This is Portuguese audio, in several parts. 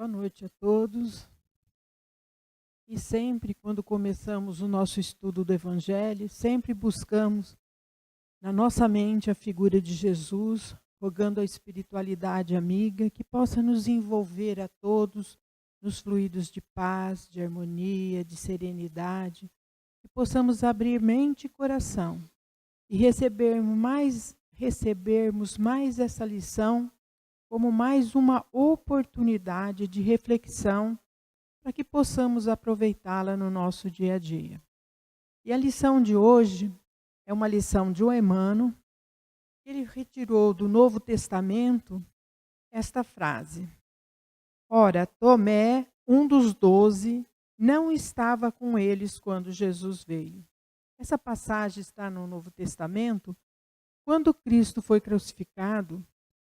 Boa noite a todos. E sempre, quando começamos o nosso estudo do Evangelho, sempre buscamos na nossa mente a figura de Jesus, rogando a espiritualidade amiga que possa nos envolver a todos nos fluidos de paz, de harmonia, de serenidade, que possamos abrir mente e coração e recebermos mais essa lição como mais uma oportunidade de reflexão para que possamos aproveitá-la no nosso dia a dia. E a lição de hoje é uma lição de Emmanuel. Ele retirou do Novo Testamento esta frase: Ora, Tomé, um dos 12, não estava com eles quando Jesus veio. Essa passagem está no Novo Testamento. Quando Cristo foi crucificado,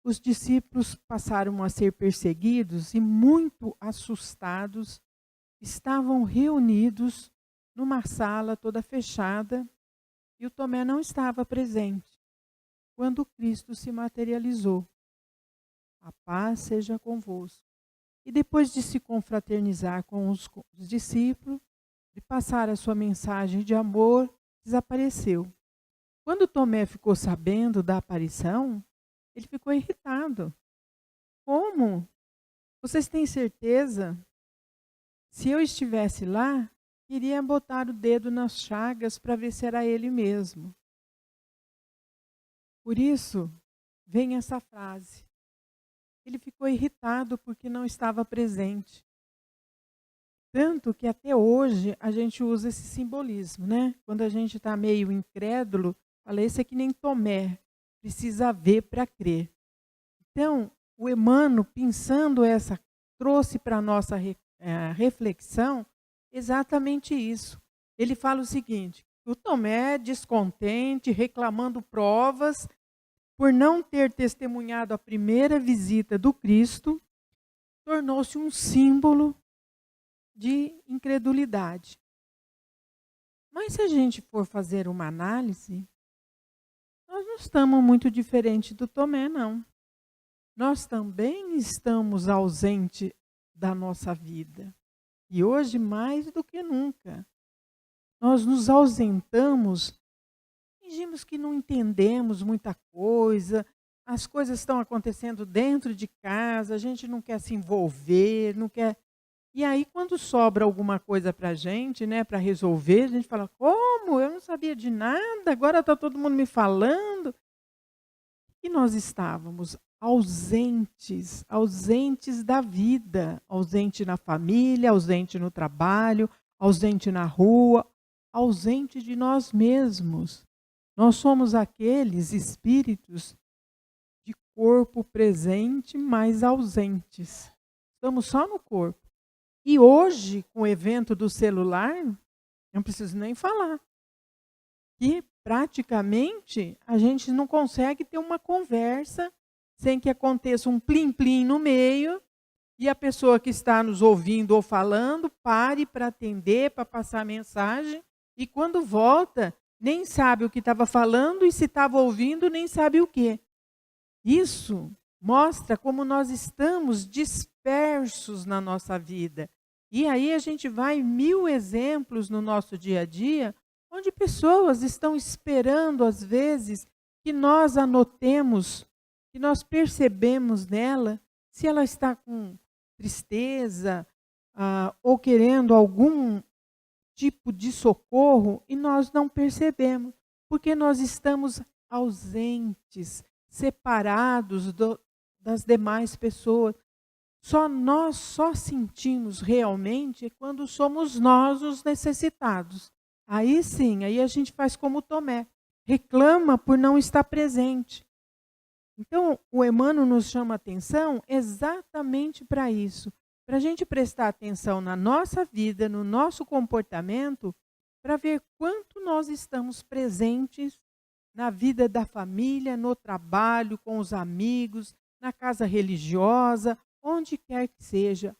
os discípulos passaram a ser perseguidos e, muito assustados, estavam reunidos numa sala toda fechada e o Tomé não estava presente quando Cristo se materializou. A paz seja convosco. E depois de se confraternizar com os discípulos, de passar a sua mensagem de amor, desapareceu. Quando Tomé ficou sabendo da aparição, ele ficou irritado. Como? Vocês têm certeza? Se eu estivesse lá, iria botar o dedo nas chagas para ver se era ele mesmo. Por isso, vem essa frase. Ele ficou irritado porque não estava presente. Tanto que até hoje a gente usa esse simbolismo, né? Quando a gente está meio incrédulo, fala, esse é que nem Tomé, precisa ver para crer. Então, o Emmanuel, pensando trouxe para a nossa reflexão exatamente isso. Ele fala o seguinte: o Tomé, descontente, reclamando provas, por não ter testemunhado a primeira visita do Cristo, tornou-se um símbolo de incredulidade. Mas se a gente for fazer uma análise, nós não estamos muito diferentes do Tomé, não. Nós também estamos ausentes da nossa vida. E hoje, mais do que nunca, nós nos ausentamos, fingimos que não entendemos muita coisa, as coisas estão acontecendo dentro de casa, a gente não quer se envolver, não quer. E aí, quando sobra alguma coisa para a gente, né, para resolver, a gente fala, como? Eu não sabia de nada, agora está todo mundo me falando. E nós estávamos ausentes da vida, ausente na família, ausente no trabalho, ausente na rua, ausente de nós mesmos. Nós somos aqueles espíritos de corpo presente, mas ausentes. Estamos só no corpo. E hoje, com o evento do celular, não preciso nem falar, que praticamente a gente não consegue ter uma conversa sem que aconteça um plim-plim no meio e a pessoa que está nos ouvindo ou falando pare para atender, para passar a mensagem, e quando volta, nem sabe o que estava falando e se estava ouvindo, nem sabe o quê. Isso mostra como nós estamos dispersos na nossa vida. E aí a gente vai 1000 exemplos no nosso dia a dia, onde pessoas estão esperando, às vezes, que nós anotemos, que nós percebemos nela, se ela está com tristeza, ou querendo algum tipo de socorro, e nós não percebemos, porque nós estamos ausentes, separados das demais pessoas. Nós só sentimos realmente quando somos nós os necessitados. Aí sim, aí a gente faz como Tomé, reclama por não estar presente. Então, o Emmanuel nos chama a atenção exatamente para isso, para a gente prestar atenção na nossa vida, no nosso comportamento, para ver quanto nós estamos presentes na vida da família, no trabalho, com os amigos, na casa religiosa, onde quer que seja.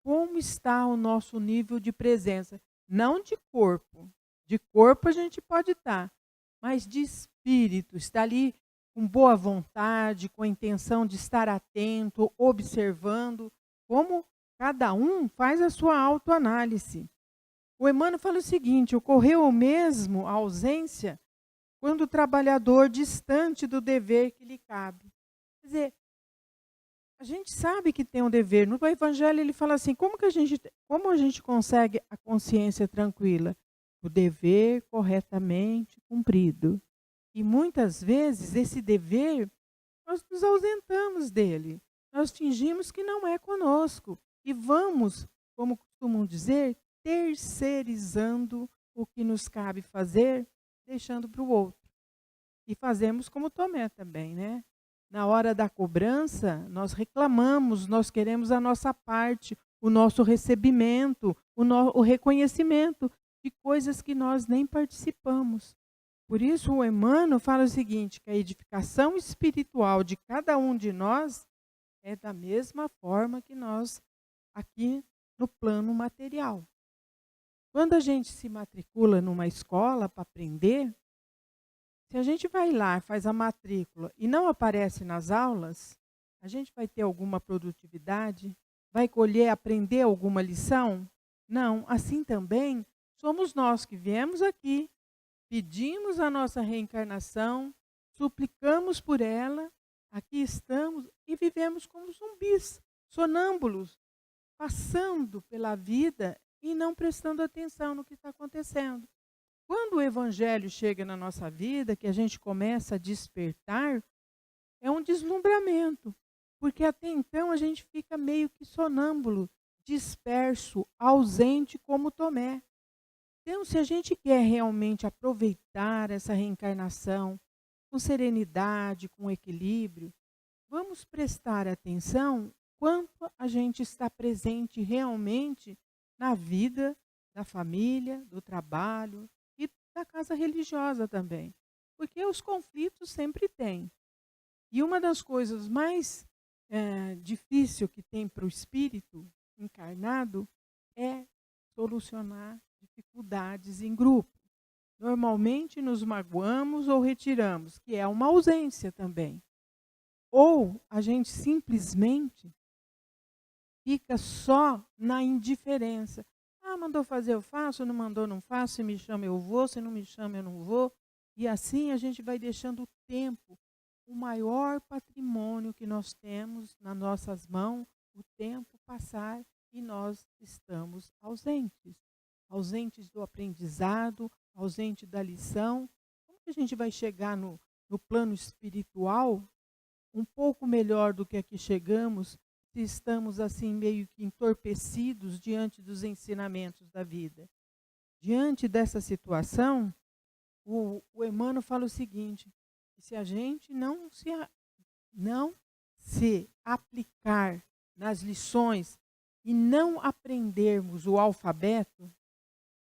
Como está o nosso nível de presença? Não de corpo. De corpo a gente pode estar, mas de espírito, está ali com boa vontade, com a intenção de estar atento, observando, como Cada um faz a sua autoanálise. O Emmanuel fala o seguinte: ocorreu o mesmo a ausência quando o trabalhador distante do dever que lhe cabe. Quer dizer, a gente sabe que tem um dever. No Evangelho ele fala assim, como a gente consegue a consciência tranquila? O dever corretamente cumprido. E muitas vezes esse dever, nós nos ausentamos dele. Nós fingimos que não é conosco. E vamos, como costumam dizer, terceirizando o que nos cabe fazer, deixando para o outro. E fazemos como Tomé também, né? Na hora da cobrança, nós reclamamos, nós queremos a nossa parte, o nosso recebimento, o reconhecimento de coisas que nós nem participamos. Por isso, o Emmanuel fala o seguinte, que a edificação espiritual de cada um de nós é da mesma forma que nós aqui no plano material. Quando a gente se matricula numa escola para aprender, se a gente vai lá, faz a matrícula e não aparece nas aulas, a gente vai ter alguma produtividade? Vai colher, aprender alguma lição? Não. Assim também, somos nós que viemos aqui, pedimos a nossa reencarnação, suplicamos por ela, aqui estamos e vivemos como zumbis, sonâmbulos, passando pela vida e não prestando atenção no que está acontecendo. Quando o Evangelho chega na nossa vida, que a gente começa a despertar, é um deslumbramento, porque até então a gente fica meio que sonâmbulo, disperso, ausente como Tomé. Então, se a gente quer realmente aproveitar essa reencarnação com serenidade, com equilíbrio, vamos prestar atenção quanto a gente está presente realmente na vida da família, do trabalho, da casa religiosa também, porque os conflitos sempre tem. E uma das coisas mais difíceis que tem para o espírito encarnado é solucionar dificuldades em grupo. Normalmente nos magoamos ou retiramos, que é uma ausência também. Ou a gente simplesmente fica só na indiferença. Ah, mandou fazer, eu faço, não mandou, não faço, se me chama, eu vou, se não me chama, eu não vou. E assim a gente vai deixando o tempo, o maior patrimônio que nós temos nas nossas mãos, o tempo passar e nós estamos ausentes. Ausentes do aprendizado, ausentes da lição. Como que a gente vai chegar no plano espiritual um pouco melhor do que aqui chegamos, se estamos assim meio que entorpecidos diante dos ensinamentos da vida? Diante dessa situação, o Emmanuel fala o seguinte, que se a gente não se aplicar nas lições e não aprendermos o alfabeto,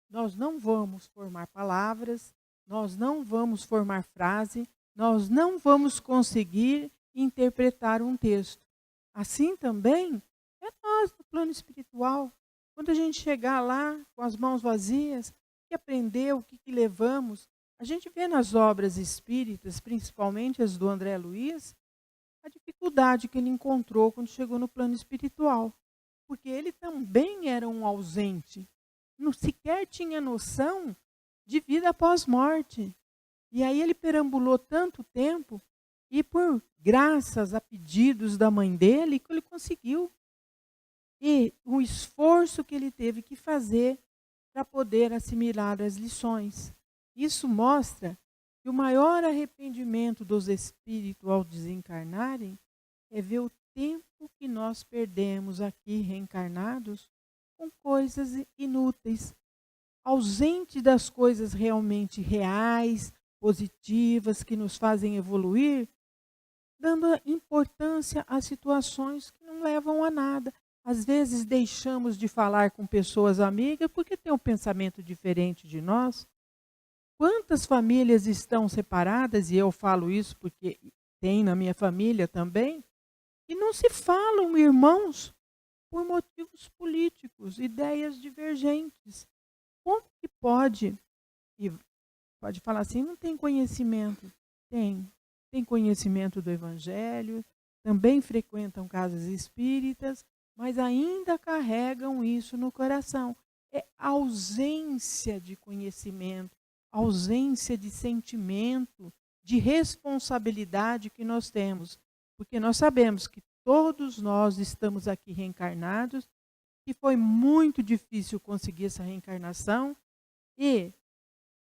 nós não vamos formar palavras, nós não vamos formar frase, nós não vamos conseguir interpretar um texto. Assim também é nós no plano espiritual. Quando a gente chegar lá com as mãos vazias, o que aprendeu, o que levamos, a gente vê nas obras espíritas, principalmente as do André Luiz, a dificuldade que ele encontrou quando chegou no plano espiritual. Porque ele também era um ausente, não sequer tinha noção de vida após morte. E aí ele perambulou tanto tempo e por graças a pedidos da mãe dele, que ele conseguiu. E o esforço que ele teve que fazer para poder assimilar as lições. Isso mostra que o maior arrependimento dos espíritos ao desencarnarem é ver o tempo que nós perdemos aqui reencarnados com coisas inúteis, ausente das coisas realmente reais, positivas, que nos fazem evoluir, dando importância a situações que não levam a nada. Às vezes deixamos de falar com pessoas amigas porque têm um pensamento diferente de nós. Quantas famílias estão separadas, e eu falo isso porque tem na minha família também, e não se falam irmãos por motivos políticos, ideias divergentes. Como que pode? E pode falar assim, não tem conhecimento. Tem conhecimento do Evangelho, também frequentam casas espíritas, mas ainda carregam isso no coração. É ausência de conhecimento, ausência de sentimento, de responsabilidade que nós temos. Porque nós sabemos que todos nós estamos aqui reencarnados, que foi muito difícil conseguir essa reencarnação e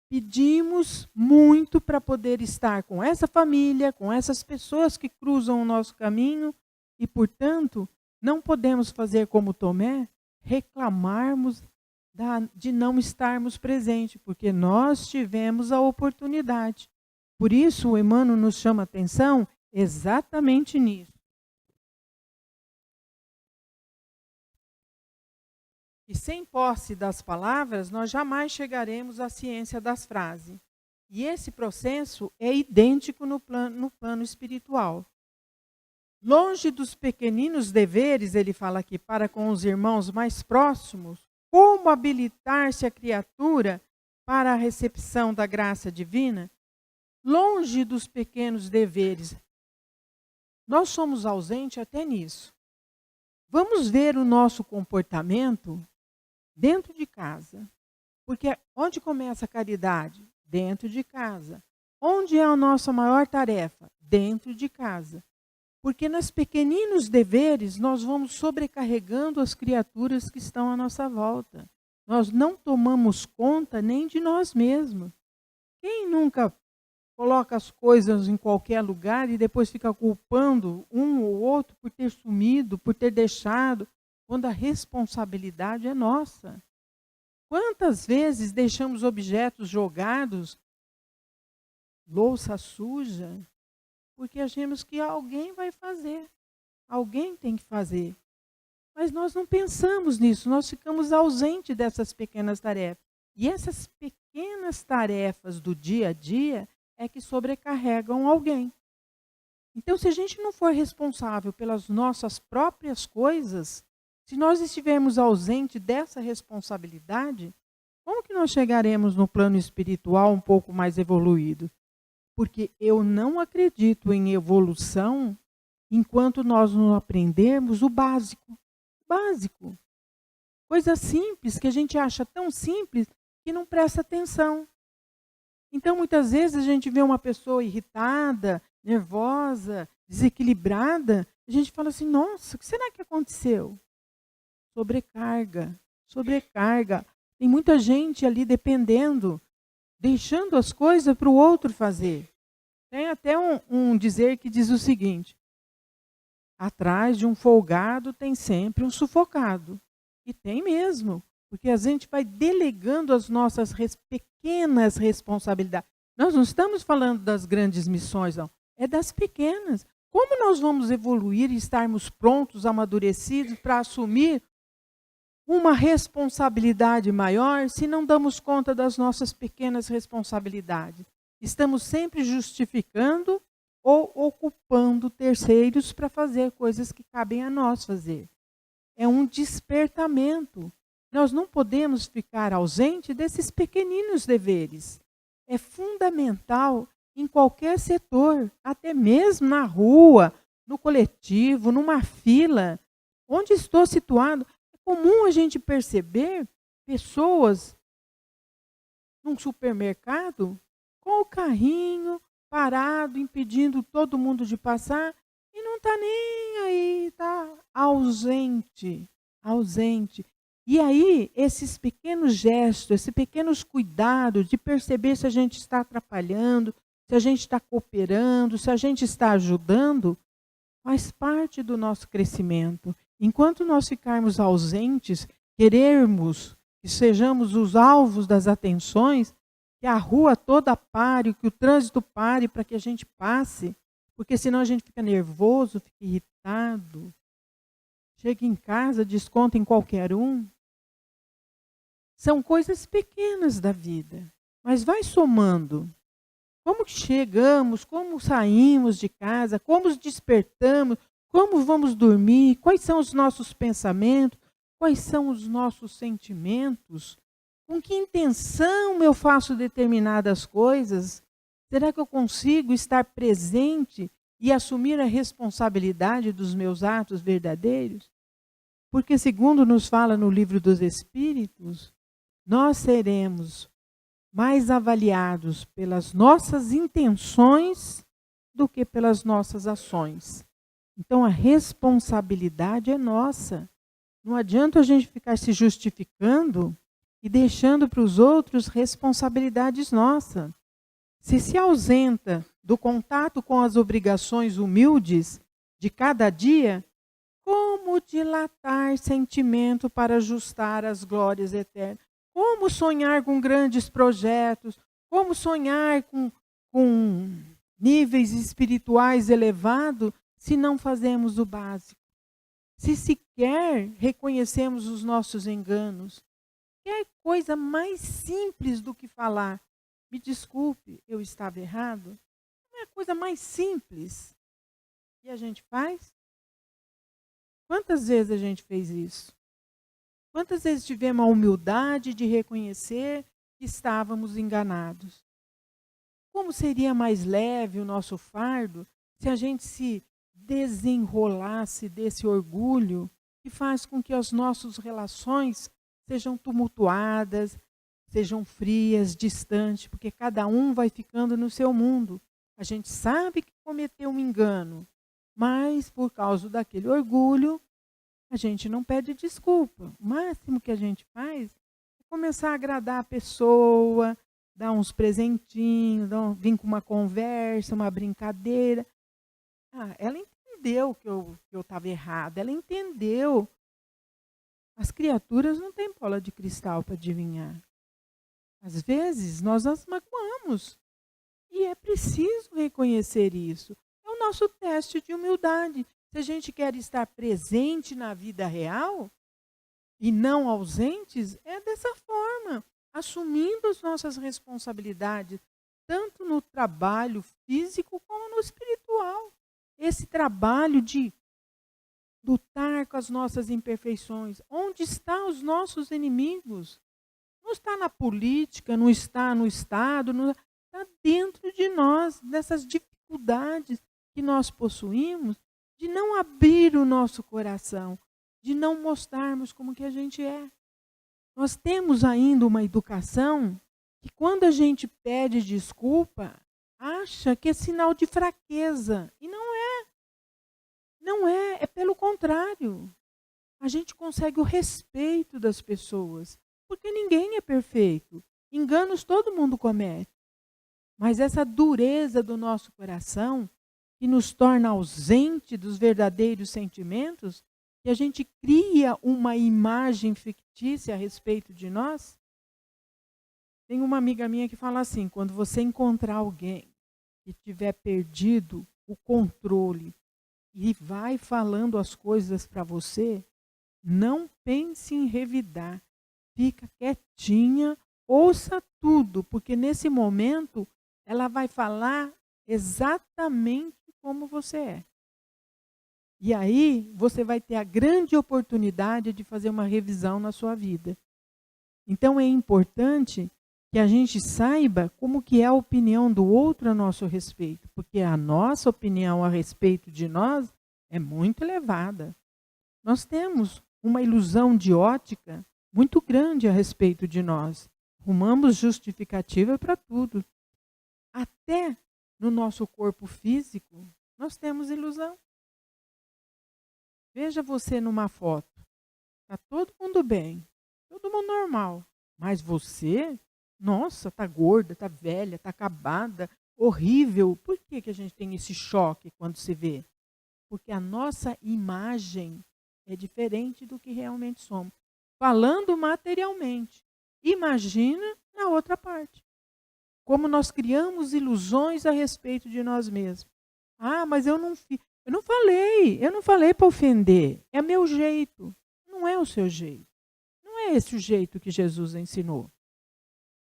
pedimos muito para poder estar com essa família, com essas pessoas que cruzam o nosso caminho e, portanto, não podemos fazer como Tomé, reclamarmos de não estarmos presentes, porque nós tivemos a oportunidade. Por isso, o Emmanuel nos chama a atenção exatamente nisso. E sem posse das palavras, nós jamais chegaremos à ciência das frases. E esse processo é idêntico no plano espiritual. Longe dos pequeninos deveres, ele fala aqui, para com os irmãos mais próximos, como habilitar-se a criatura para a recepção da graça divina? Longe dos pequenos deveres. Nós somos ausentes até nisso. Vamos ver o nosso comportamento dentro de casa. Porque onde começa a caridade? Dentro de casa. Onde é a nossa maior tarefa? Dentro de casa. Porque nos pequeninos deveres nós vamos sobrecarregando as criaturas que estão à nossa volta. Nós não tomamos conta nem de nós mesmos. Quem nunca coloca as coisas em qualquer lugar e depois fica culpando um ou outro por ter sumido, por ter deixado, quando a responsabilidade é nossa? Quantas vezes deixamos objetos jogados, louça suja, porque achamos que alguém vai fazer, alguém tem que fazer. Mas nós não pensamos nisso, nós ficamos ausentes dessas pequenas tarefas. E essas pequenas tarefas do dia a dia é que sobrecarregam alguém. Então, se a gente não for responsável pelas nossas próprias coisas, se nós estivermos ausentes dessa responsabilidade, como que nós chegaremos no plano espiritual um pouco mais evoluído? Porque eu não acredito em evolução enquanto nós não aprendermos o básico. Básico. Coisa simples, que a gente acha tão simples que não presta atenção. Então, muitas vezes, a gente vê uma pessoa irritada, nervosa, desequilibrada, a gente fala assim, nossa, o que será que aconteceu? Sobrecarga, sobrecarga. Tem muita gente ali dependendo, deixando as coisas para o outro fazer. Tem até um dizer que diz o seguinte, atrás de um folgado tem sempre um sufocado. E tem mesmo, porque a gente vai delegando as nossas pequenas responsabilidades. Nós não estamos falando das grandes missões, não. É das pequenas. Como nós vamos evoluir e estarmos prontos, amadurecidos para assumir uma responsabilidade maior se não damos conta das nossas pequenas responsabilidades? Estamos sempre justificando ou ocupando terceiros para fazer coisas que cabem a nós fazer. É um despertamento. Nós não podemos ficar ausente desses pequeninos deveres. É fundamental em qualquer setor, até mesmo na rua, no coletivo, numa fila, onde estou situado. É comum a gente perceber pessoas num supermercado com o carrinho parado, impedindo todo mundo de passar, e não está nem aí, está ausente, ausente. E aí, esses pequenos gestos, esses pequenos cuidados de perceber se a gente está atrapalhando, se a gente está cooperando, se a gente está ajudando, faz parte do nosso crescimento. Enquanto nós ficarmos ausentes, querermos que sejamos os alvos das atenções, que a rua toda pare, que o trânsito pare para que a gente passe, porque senão a gente fica nervoso, fica irritado. Chega em casa, desconta em qualquer um. São coisas pequenas da vida, mas vai somando. Como chegamos, como saímos de casa, como despertamos, como vamos dormir, quais são os nossos pensamentos, quais são os nossos sentimentos, com que intenção eu faço determinadas coisas. Será que eu consigo estar presente e assumir a responsabilidade dos meus atos verdadeiros? Porque, segundo nos fala no Livro dos Espíritos, nós seremos mais avaliados pelas nossas intenções do que pelas nossas ações. Então, a responsabilidade é nossa. Não adianta a gente ficar se justificando e deixando para os outros responsabilidades nossas. Se ausenta do contato com as obrigações humildes de cada dia, como dilatar sentimento para ajustar as glórias eternas? Como sonhar com grandes projetos? Como sonhar com níveis espirituais elevados se não fazemos o básico? Se sequer reconhecemos os nossos enganos? Quer coisa mais simples do que falar: me desculpe, eu estava errado? Não é a coisa mais simples que a gente faz? Quantas vezes a gente fez isso? Quantas vezes tivemos a humildade de reconhecer que estávamos enganados? Como seria mais leve o nosso fardo se a gente se desenrolasse desse orgulho que faz com que as nossas relações sejam tumultuadas, sejam frias, distantes, porque cada um vai ficando no seu mundo. A gente sabe que cometeu um engano, mas por causa daquele orgulho, a gente não pede desculpa. O máximo que a gente faz é começar a agradar a pessoa, dar uns presentinhos, vir com uma conversa, uma brincadeira. Ela entendeu que eu estava errada, ela entendeu. As criaturas não têm bola de cristal para adivinhar. Às vezes, nós as magoamos. E é preciso reconhecer isso. É o nosso teste de humildade. Se a gente quer estar presente na vida real e não ausentes, é dessa forma, assumindo as nossas responsabilidades, tanto no trabalho físico como no espiritual. Esse trabalho de lutar com as nossas imperfeições. Onde estão os nossos inimigos? Não está na política, não está no Estado, não, está dentro de nós, dessas dificuldades que nós possuímos, de não abrir o nosso coração, de não mostrarmos como que a gente é. Nós temos ainda uma educação que, quando a gente pede desculpa, acha que é sinal de fraqueza. E não é. Não é, é pelo contrário. A gente consegue o respeito das pessoas, porque ninguém é perfeito. Enganos todo mundo comete. Mas essa dureza do nosso coração, que nos torna ausente dos verdadeiros sentimentos, que a gente cria uma imagem fictícia a respeito de nós. Tem uma amiga minha que fala assim: quando você encontrar alguém que tiver perdido o controle e vai falando as coisas para você, não pense em revidar. Fica quietinha, ouça tudo, porque nesse momento ela vai falar exatamente como você é. E aí você vai ter a grande oportunidade de fazer uma revisão na sua vida. Então é importante que a gente saiba como que é a opinião do outro a nosso respeito, porque a nossa opinião a respeito de nós é muito elevada. Nós temos uma ilusão de ótica muito grande a respeito de nós. Arrumamos justificativa para tudo. Até no nosso corpo físico, nós temos ilusão. Veja você numa foto. Está todo mundo bem, todo mundo normal. Mas você, nossa, está gorda, está velha, está acabada, horrível. Por que a gente tem esse choque quando se vê? Porque a nossa imagem é diferente do que realmente somos. Falando materialmente. Imagina na outra parte. Como nós criamos ilusões a respeito de nós mesmos. Mas eu não falei para ofender. É meu jeito. Não é o seu jeito. Não é esse o jeito que Jesus ensinou.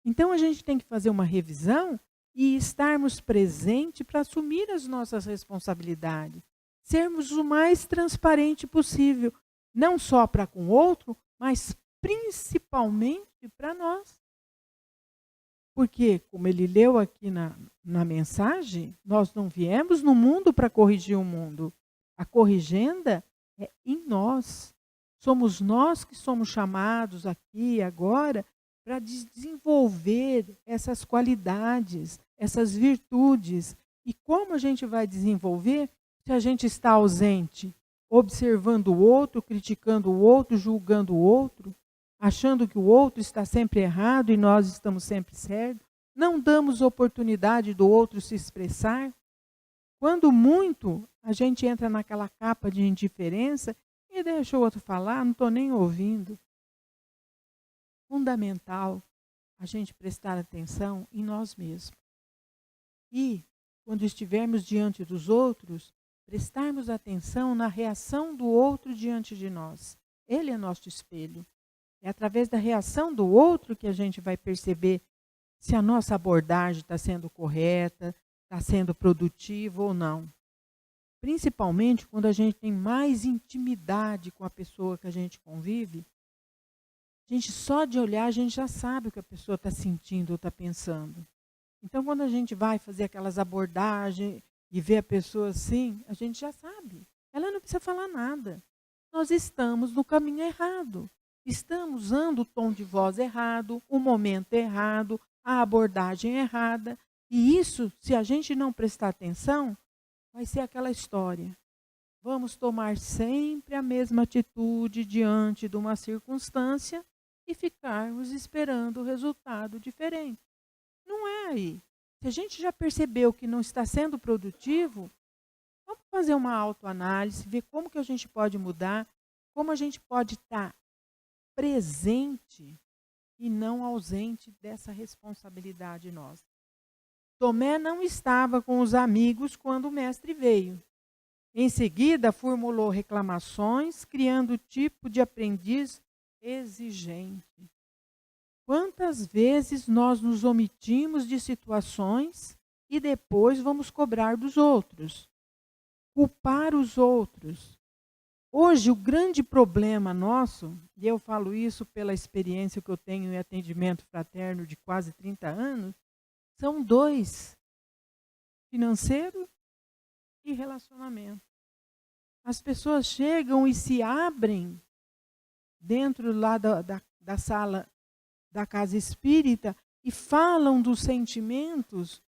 Então a gente tem que fazer uma revisão e estarmos presentes para assumir as nossas responsabilidades. Sermos o mais transparente possível. Não só para com o outro, mas principalmente para nós. Porque, como ele leu aqui na mensagem, nós não viemos no mundo para corrigir o mundo. A corrigenda é em nós. Somos nós que somos chamados aqui agora para desenvolver essas qualidades, essas virtudes. E como a gente vai desenvolver se a gente está ausente, observando o outro, criticando o outro, julgando o outro, achando que o outro está sempre errado e nós estamos sempre certos? Não damos oportunidade do outro se expressar. Quando muito, a gente entra naquela capa de indiferença e deixa o outro falar, não estou nem ouvindo. Fundamental a gente prestar atenção em nós mesmos. E, quando estivermos diante dos outros, prestarmos atenção na reação do outro diante de nós. Ele é nosso espelho. É através da reação do outro que a gente vai perceber se a nossa abordagem está sendo correta, está sendo produtiva ou não. Principalmente quando a gente tem mais intimidade com a pessoa que a gente convive, a gente só de olhar a gente já sabe o que a pessoa está sentindo ou está pensando. Então quando a gente vai fazer aquelas abordagens e vê a pessoa assim, a gente já sabe. Ela não precisa falar nada. Nós estamos no caminho errado. Estamos usando o tom de voz errado, o momento errado, a abordagem errada. E isso, se a gente não prestar atenção, vai ser aquela história. Vamos tomar sempre a mesma atitude diante de uma circunstância e ficarmos esperando o resultado diferente. Não é aí. Se a gente já percebeu que não está sendo produtivo, vamos fazer uma autoanálise, ver como que a gente pode mudar, como a gente pode estar presente e não ausente dessa responsabilidade nossa. Tomé não estava com os amigos quando o mestre veio. Em seguida, formulou reclamações, criando o tipo de aprendiz exigente. Quantas vezes nós nos omitimos de situações e depois vamos cobrar dos outros, culpar os outros. Hoje, o grande problema nosso, e eu falo isso pela experiência que eu tenho em atendimento fraterno de quase 30 anos, são dois: financeiro e relacionamento. As pessoas chegam e se abrem dentro lá da sala da casa espírita e falam dos sentimentos,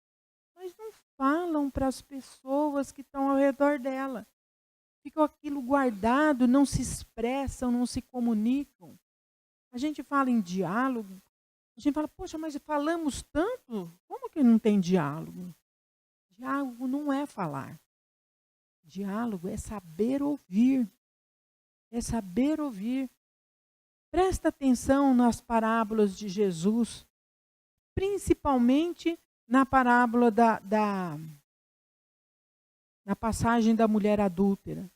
mas não falam para as pessoas que estão ao redor dela. Ficam aquilo guardado, não se expressam, não se comunicam. A gente fala em diálogo, a gente fala, poxa, mas falamos tanto, como que não tem diálogo? Diálogo não é falar. Diálogo é saber ouvir. É saber ouvir. Presta atenção nas parábolas de Jesus, principalmente na parábola na passagem da mulher adúltera.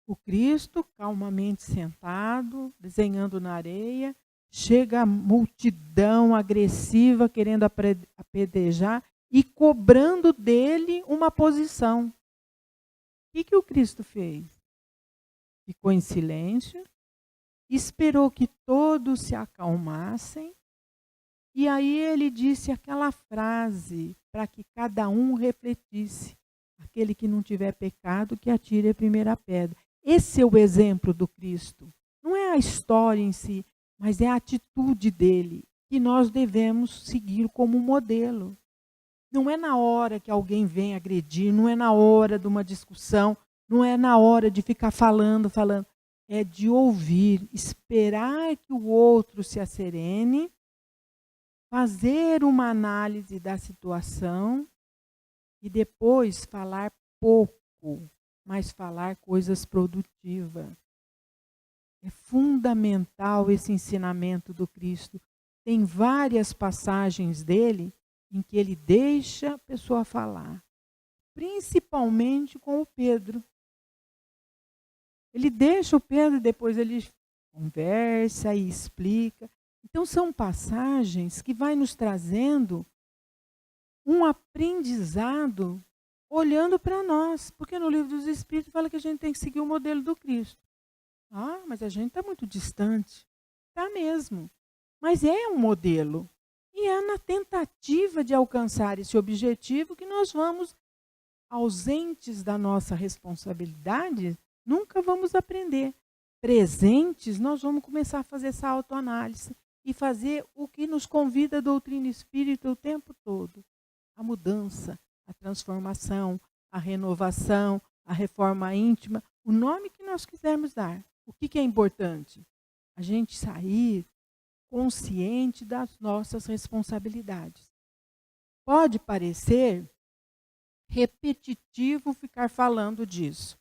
O Cristo, calmamente sentado, desenhando na areia, chega a multidão agressiva, querendo apedrejar e cobrando dele uma posição. O que o Cristo fez? Ficou em silêncio, esperou que todos se acalmassem, e aí ele disse aquela frase para que cada um refletisse. Aquele que não tiver pecado, que atire a primeira pedra. Esse é o exemplo do Cristo. Não é a história em si, mas é a atitude dele, que nós devemos seguir como modelo. Não é na hora que alguém vem agredir, não é na hora de uma discussão, não é na hora de ficar falando. É de ouvir, esperar que o outro se acerene, fazer uma análise da situação e depois falar pouco, mas falar coisas produtivas. É fundamental esse ensinamento do Cristo. Tem várias passagens dele em que ele deixa a pessoa falar, principalmente com o Pedro. Ele deixa o Pedro e depois ele conversa e explica. Então são passagens que vai nos trazendo um aprendizado olhando para nós, porque no Livro dos Espíritos fala que a gente tem que seguir o modelo do Cristo. Ah, mas a gente está muito distante. Está mesmo. Mas é um modelo. E é na tentativa de alcançar esse objetivo que nós vamos, ausentes da nossa responsabilidade, nunca vamos aprender. presentes, nós vamos começar a fazer essa autoanálise e fazer o que nos convida a doutrina espírita o tempo todo. A mudança, a transformação, a renovação, a reforma íntima, o nome que nós quisermos dar. O que é importante? A gente sair consciente das nossas responsabilidades. Pode parecer repetitivo ficar falando disso,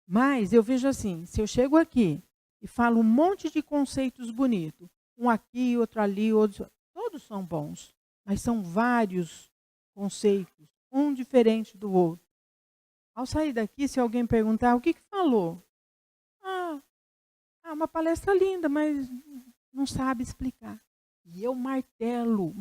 mas eu vejo assim, se eu chego aqui e falo um monte de conceitos bonitos, um aqui, outro ali, outro, todos são bons, mas são vários conceitos, um diferente do outro. Ao sair daqui, se alguém perguntar, o que falou? Uma palestra linda, mas não sabe explicar. E eu martelo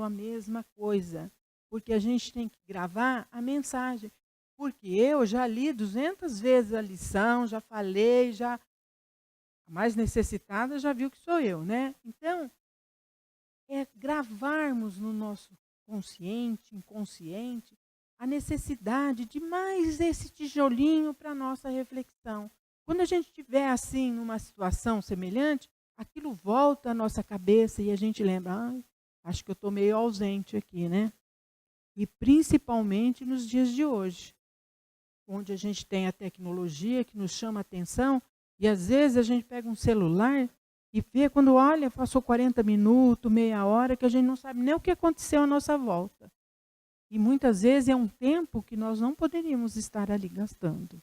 a mesma coisa, porque a gente tem que gravar a mensagem. Porque eu já li 200 vezes a lição, já falei, já a mais necessitada já viu que sou eu, né? Então, é gravarmos no nosso consciente, inconsciente, a necessidade de mais esse tijolinho para a nossa reflexão. Quando a gente estiver assim, numa situação semelhante, aquilo volta à nossa cabeça e a gente lembra, acho que eu estou meio ausente aqui, né? E principalmente nos dias de hoje, onde a gente tem a tecnologia que nos chama a atenção, e às vezes a gente pega um celular e vê, quando olha, passou 40 minutos, meia hora, que a gente não sabe nem o que aconteceu à nossa volta. E muitas vezes é um tempo que nós não poderíamos estar ali gastando.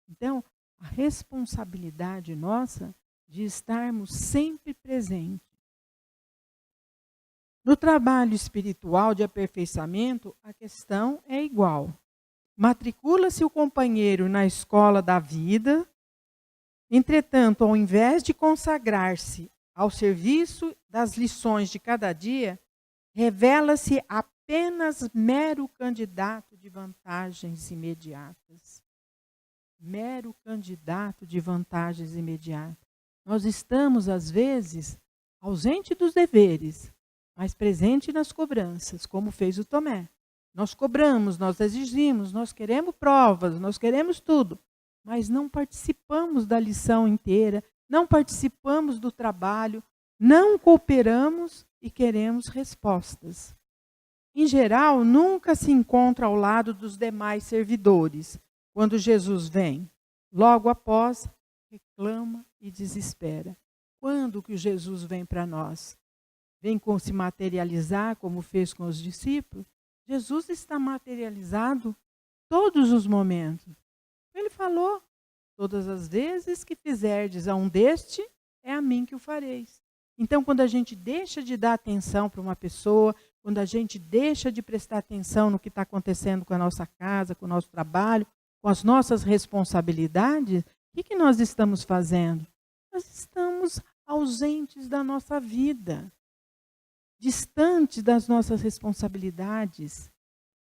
Então, a responsabilidade nossa de estarmos sempre presentes. No trabalho espiritual de aperfeiçoamento, a questão é igual. Matricula-se o companheiro na escola da vida, entretanto, ao invés de consagrar-se ao serviço das lições de cada dia, revela-se apenas mero candidato de vantagens imediatas. Mero candidato de vantagens imediatas. Nós estamos, às vezes, ausente dos deveres, mas presente nas cobranças, como fez o Tomé. Nós cobramos, nós exigimos, nós queremos provas, nós queremos tudo, mas não participamos da lição inteira, não participamos do trabalho, não cooperamos e queremos respostas. Em geral, nunca se encontra ao lado dos demais servidores. Quando Jesus vem, logo após, reclama e desespera. Quando que o Jesus vem para nós? Vem se materializar, como fez com os discípulos? Jesus está materializado todos os momentos. Ele falou, todas as vezes que fizerdes a um deste, é a mim que o fareis. Então, quando a gente deixa de dar atenção para uma pessoa, quando a gente deixa de prestar atenção no que está acontecendo com a nossa casa, com o nosso trabalho, com as nossas responsabilidades, o que nós estamos fazendo? Nós estamos ausentes da nossa vida, distantes das nossas responsabilidades,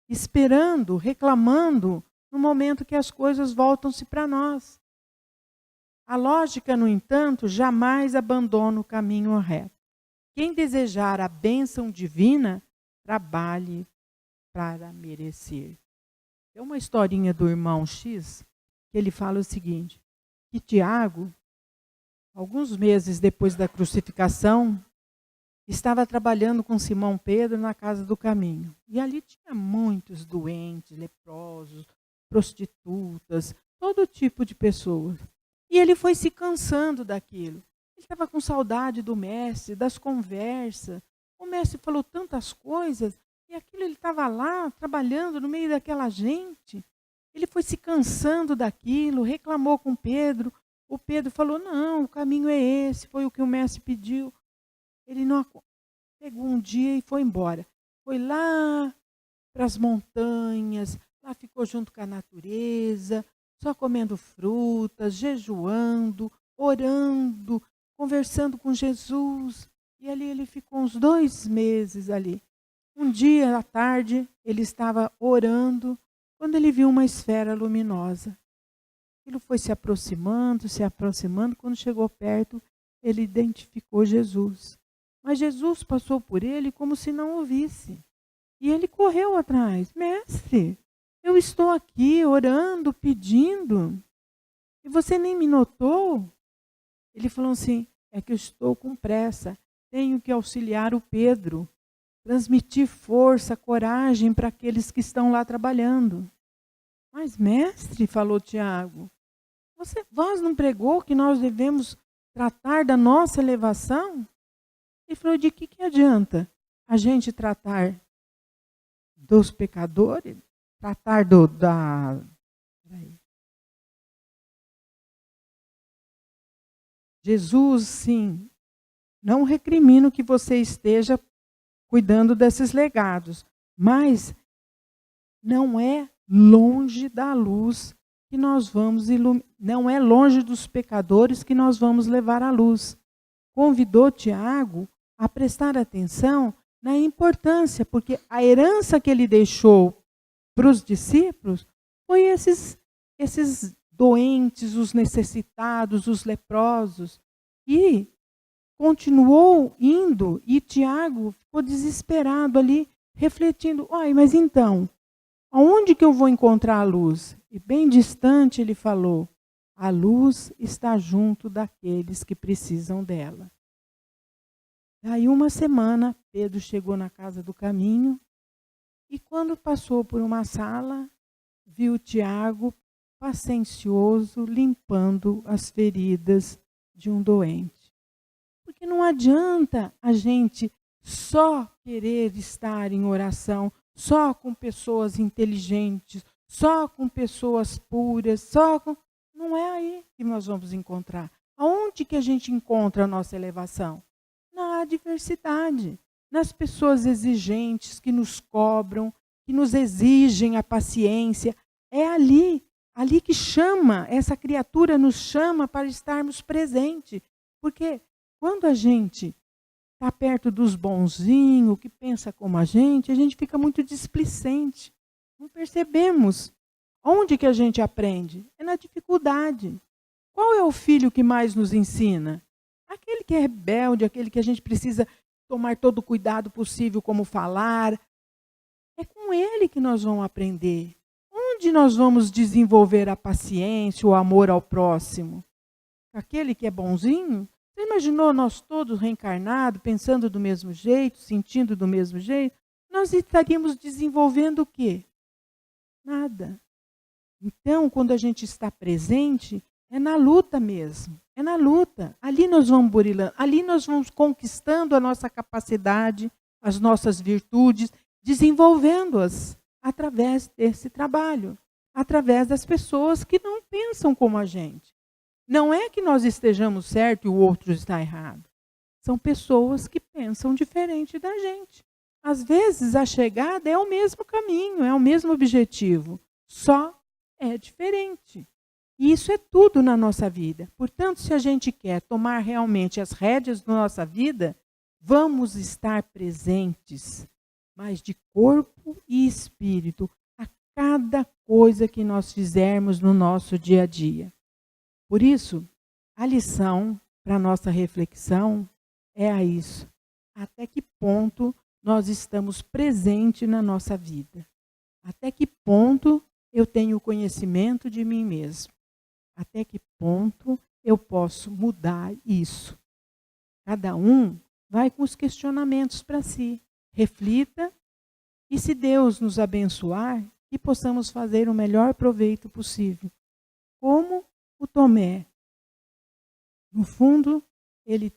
esperando, reclamando, no momento que as coisas voltam-se para nós. A lógica, no entanto, jamais abandona o caminho reto. Quem desejar a bênção divina, trabalhe para merecer. Tem uma historinha do irmão X, que ele fala o seguinte, que Tiago, alguns meses depois da crucificação, estava trabalhando com Simão Pedro na casa do caminho. E ali tinha muitos doentes, leprosos, prostitutas, todo tipo de pessoas. E ele foi se cansando daquilo. Ele estava com saudade do mestre, das conversas. O mestre falou tantas coisas, e aquilo ele estava lá, trabalhando no meio daquela gente. Ele foi se cansando daquilo, reclamou com Pedro. O Pedro falou, não, o caminho é esse, foi o que o mestre pediu. Ele não pegou um dia e foi embora. Foi lá para as montanhas, lá ficou junto com a natureza, só comendo frutas, jejuando, orando, conversando com Jesus. E ali ele ficou uns 2 meses ali. Um dia à tarde, ele estava orando, quando ele viu uma esfera luminosa. Aquilo foi se aproximando, quando chegou perto, ele identificou Jesus. Mas Jesus passou por ele como se não o visse. E ele correu atrás. Mestre, eu estou aqui orando, pedindo, e você nem me notou? Ele falou assim: é que eu estou com pressa, tenho que auxiliar o Pedro, transmitir força, coragem para aqueles que estão lá trabalhando. Mas, mestre, falou Tiago, vós não pregou que nós devemos tratar da nossa elevação? Ele falou: de que adianta a gente tratar dos pecadores, tratar Jesus, sim, não recrimino que você esteja cuidando desses legados, mas não é longe da luz que nós vamos não é longe dos pecadores que nós vamos levar à luz. Convidou Tiago a prestar atenção na importância, porque a herança que ele deixou para os discípulos foi esses doentes, os necessitados, os leprosos. E continuou indo, e Tiago ficou desesperado ali, refletindo: mas então, aonde que eu vou encontrar a luz? E bem distante ele falou: a luz está junto daqueles que precisam dela. Daí uma semana, Pedro chegou na casa do caminho, e quando passou por uma sala, viu Tiago paciencioso limpando as feridas de um doente. Porque não adianta a gente só querer estar em oração, só com pessoas inteligentes, só com pessoas puras, não é aí que nós vamos encontrar. Aonde que a gente encontra a nossa elevação? Na adversidade, nas pessoas exigentes que nos cobram, que nos exigem a paciência. É ali que chama, essa criatura nos chama para estarmos presentes. Porque quando a gente está perto dos bonzinhos, que pensa como a gente fica muito displicente. Não percebemos. Onde que a gente aprende? É na dificuldade. Qual é o filho que mais nos ensina? Aquele que é rebelde, aquele que a gente precisa tomar todo o cuidado possível como falar. É com ele que nós vamos aprender. Onde nós vamos desenvolver a paciência, o amor ao próximo? Aquele que é bonzinho? Você imaginou nós todos reencarnados, pensando do mesmo jeito, sentindo do mesmo jeito? Nós estaríamos desenvolvendo o quê? Nada. Então, quando a gente está presente, é na luta mesmo. É na luta. Ali nós vamos burilando, ali nós vamos conquistando a nossa capacidade, as nossas virtudes, desenvolvendo-as através desse trabalho, através das pessoas que não pensam como a gente. Não é que nós estejamos certo e o outro está errado. São pessoas que pensam diferente da gente. Às vezes a chegada é o mesmo caminho, é o mesmo objetivo, só é diferente. E isso é tudo na nossa vida. Portanto, se a gente quer tomar realmente as rédeas da nossa vida, vamos estar presentes, mas de corpo e espírito, a cada coisa que nós fizermos no nosso dia a dia. Por isso, a lição para a nossa reflexão é a isso. Até que ponto nós estamos presentes na nossa vida? Até que ponto eu tenho conhecimento de mim mesmo? Até que ponto eu posso mudar isso? Cada um vai com os questionamentos para si. Reflita e, se Deus nos abençoar, que possamos fazer o melhor proveito possível. Como o Tomé, no fundo, ele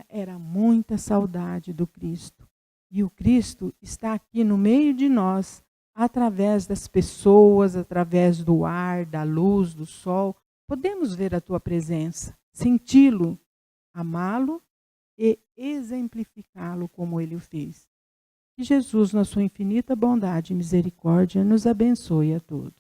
era muita saudade do Cristo. E o Cristo está aqui no meio de nós, através das pessoas, através do ar, da luz, do sol. Podemos ver a tua presença, senti-lo, amá-lo e exemplificá-lo como ele o fez. Que Jesus, na sua infinita bondade e misericórdia, nos abençoe a todos.